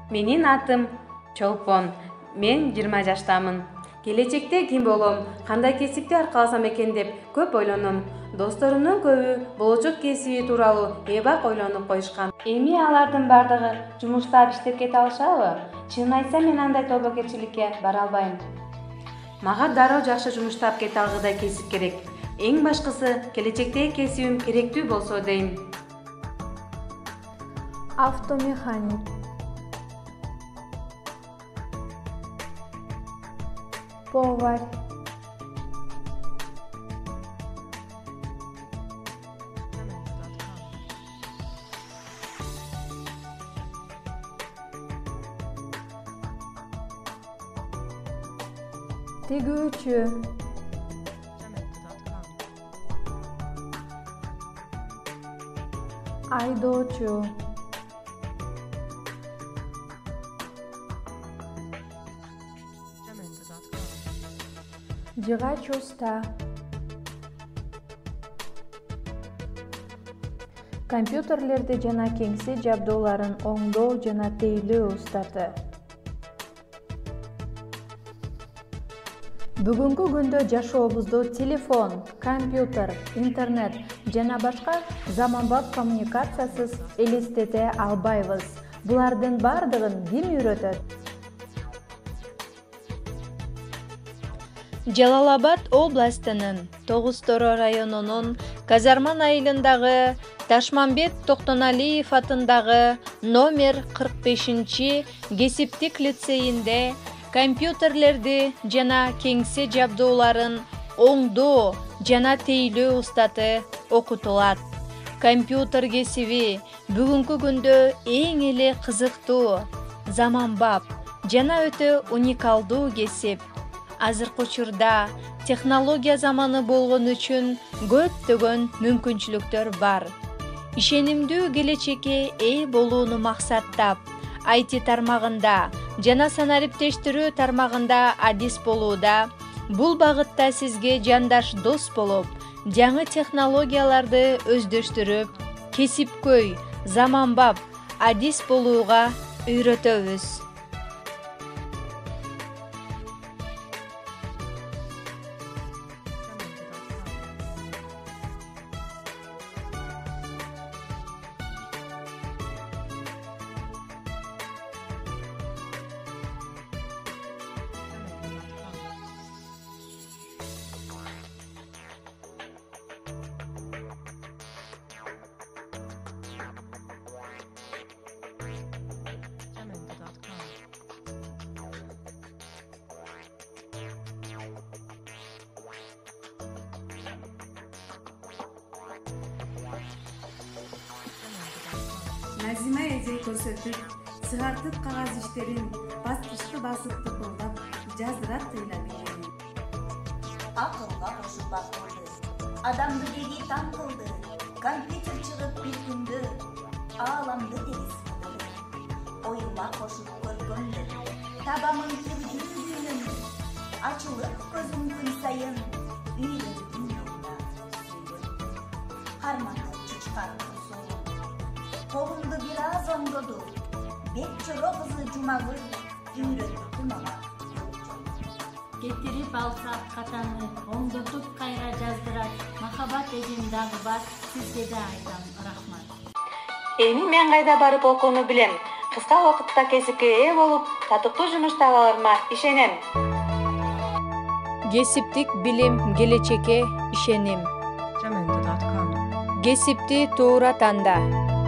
Менин атым Чолпон. Мен 20 жаштамын. Келечекте ким болом, кандай кесипти аркаласам экен деп көп ойлоном. Досторумдун көбү болочок кесиби тууралуу эбак ойлонуп коюшкан. Эми алардын бардыгы жумуштап иштеп кете алышабы? Чынын айтсам, мен андай тобокелчиликке бара албайм. Мага дароо жакшы жумуштап кете алгыдай кесип керек. Эң башкысы келечектеги кесибим керектүү болсо дейм. Автомеханик. Повар. Тигүүчү. Айдоочу. Жыгач уста. Компьютерлерди жана кеңсе жабдууларын оңдоо жана тейлөө устаты. Бүгүнкү күндө жашообузду телефон, компьютер, интернет жана башка заманбап коммуникациясыз элестете албайбыз. Булардын бардыгын ким үйрөтөт? Жалал-Абад областынын Тогуз-Торо районунун Казарман айылындагы Ташмамбет Токтоналиев атындагы номер 45 кесиптик лицейинде компьютерлерди жана кеңсе жабдууларын оңдоо жана тейлөө устаты окутулат. Компьютер кесиби бүгүнкү күндө эң эле кызыктуу, заманбап жана өтө уникалдуу кесип. Азыркы учурда технология заманы болгон үчүн көптөгөн мүмкүнчүлүктөр бар. Ишенимдүү келечекке ээ болууну максаттап, IT тармагында жана санариптештирүү тармагында адис болууда. Бул багытта сизге жандаш дос болуп, жаңы технологияларды өздөштүрүп, кесипкөй, заманбап адис болууга үйрөтөбүз. Назима эже көрсөтүп, сыгартып кагаз иштерин, баскычты басып тыпылдап, жаздырат ыйлап ийген. Акылга кошулбак болду. Адамды деги таң кылды. Компьютер чыгып бир күндө ааламды дегиз. Оюма кошуп көргөндө, табамын түрдүүнүн, ачылып көзүм күн сайын, үйлөрдүн жолуна сүйгөн. Карманып чычкан колумду бир аз оңдоду. Бет чоро кызы Жумагүл үйрөттү мага. Кетирип алсак катаны, оңдотуп кайра жаздырат. Махабат эжим дагы бар, сизге да айтам рахмат. Эми мен кайда барып окууну билем. Кыска убакытта кесипке ээ болуп, татыктуу жумуш табаларыма ишенем. Кесиптик билим келечекке ишеним. Кесипти туура танда.